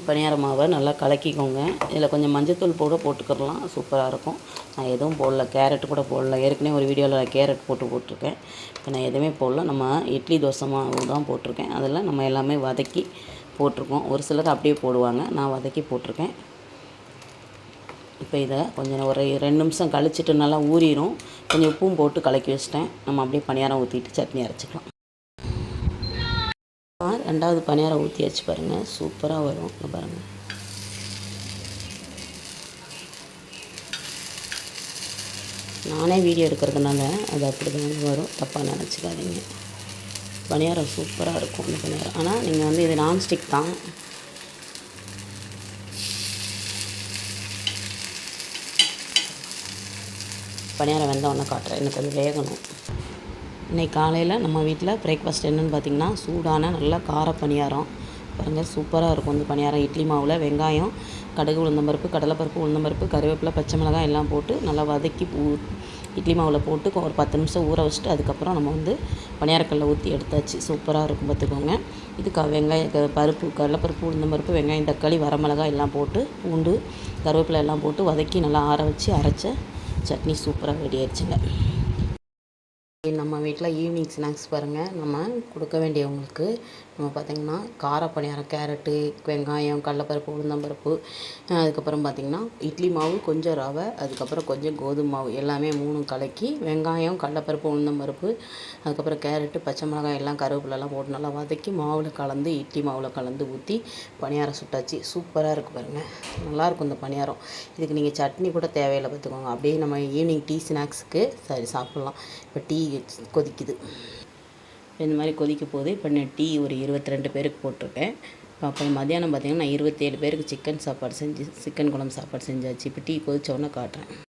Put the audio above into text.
பணியார மாவை நல்லா கலக்கிக்கோங்க. இதில் கொஞ்சம் மஞ்சத்தூள் கூட போட்டுக்கிடலாம், சூப்பராக இருக்கும். நான் எதுவும் போடல, கேரட் கூட போடல. ஏற்கனவே ஒரு வீடியோவில் நான் கேரட் போட்டிருக்கேன். இப்போ நான் எதுவுமே போடல. நம்ம இட்லி தோசை மாவு தான் போட்டிருக்கேன். அதில் நம்ம எல்லாமே வதக்கி போட்டிருக்கோம். ஒரு சிலர் அப்படியே போடுவாங்க, நான் வதக்கி போட்டிருக்கேன். இப்போ இதை கொஞ்சம் ஒரு 2 நிமிஷம் கழிச்சிட்டு நல்லா ஊறிடும். கொஞ்சம் உப்பும் போட்டு கலக்கி வச்சிட்டேன். நம்ம அப்படியே பணியாரம் ஊற்றிட்டு சட்னி அரைச்சிக்கலாம். 2வது பணியாரம் ஊற்றி வச்சு பாருங்கள், சூப்பராக வரும். இங்கே பாருங்கள், நானே வீடியோ எடுக்கிறதுனால அது அப்படி தான் வரும், தப்பாக நினச்சிக்காதீங்க. பணியாரம் சூப்பராக இருக்கும் இந்த பணியாரம். ஆனால் நீங்கள் வந்து இது நான்ஸ்டிக் தான். பணியாரம் வெந்தவொடனே காட்டுறேன், எனக்கு அது வேகணும். இன்றைக்கி காலையில் நம்ம வீட்டில் பிரேக்ஃபாஸ்ட் என்னென்னு பார்த்திங்கன்னா, சூடான நல்ல கார பணியாரம் பாருங்கள், சூப்பராக இருக்கும். இந்த பணியாரம் இட்லி மாவில் வெங்காயம், கடுகு, உளுந்தம்பருப்பு, கடலைப்பருப்பு, உளுந்தம்பருப்பு, கருவேப்பிலை, பச்சை மிளகாய் எல்லாம் போட்டு நல்லா வதக்கி இட்லி மாவில் போட்டு ஒரு 10 நிமிஷம் ஊற வச்சுட்டு அதுக்கப்புறம் நம்ம வந்து பணியாரக்கல்ல ஊற்றி எடுத்தாச்சு. சூப்பராக இருக்கும் பார்த்துக்கோங்க. இதுக்கு வெங்காயம், பருப்பு, கடலைப்பருப்பு, உளுந்தம்பருப்பு, வெங்காயம், தக்காளி, வரமிளகாய் எல்லாம் போட்டு பூண்டு, கருவேப்பிலை எல்லாம் போட்டு வதக்கி நல்லா ஆற வச்சு அரைச்ச சட்னி சூப்பராக ரெடி ஆயிடுச்சுங்க. நம்ம வீட்டில் ஈவினிங் ஸ்நாக்ஸ் பாருங்கள், நம்ம கொடுக்க வேண்டியவங்களுக்கு நம்ம பார்த்திங்கன்னா கார பணியாரம், கேரட்டு, வெங்காயம், கடலைப்பருப்பு, உளுந்தம்பருப்பு, அதுக்கப்புறம் பார்த்திங்கன்னா இட்லி மாவு, கொஞ்சம் ரவை, அதுக்கப்புறம் கொஞ்சம் கோதுமை மாவு எல்லாமே 3 கலக்கி வெங்காயம், கடலைப்பருப்பு, உளுந்தம்பருப்பு, அதுக்கப்புறம் கேரட்டு, பச்சை மிளகாய் எல்லாம் கருவேப்பிலெல்லாம் போட்டு நல்லா வதக்கி மாவில் கலந்து இட்லி மாவில் கலந்து ஊற்றி பணியாரம் சுட்டாச்சு. சூப்பராக இருக்குது பாருங்கள், நல்லாயிருக்கும் இந்த பணியாரம். இதுக்கு நீங்கள் சட்னி கூட தேவையில்லை பார்த்துக்கோங்க. அப்படியே நம்ம ஈவினிங் டீ ஸ்நாக்ஸுக்கு சரி சாப்பிட்லாம். இப்போ டீ கொதிக்குது, இந்த மாதிரி கொதிக்க போகுது. இப்போ நான் டீ ஒரு 22 பேருக்கு போட்டிருக்கேன். அப்புறம் மத்தியானம் பார்த்திங்கன்னா நான் 27 பேருக்கு சிக்கன் குழம்பு சாப்பாடு செஞ்சாச்சு. இப்போ டீ கொதிச்ச உடனே காட்டுறேன்.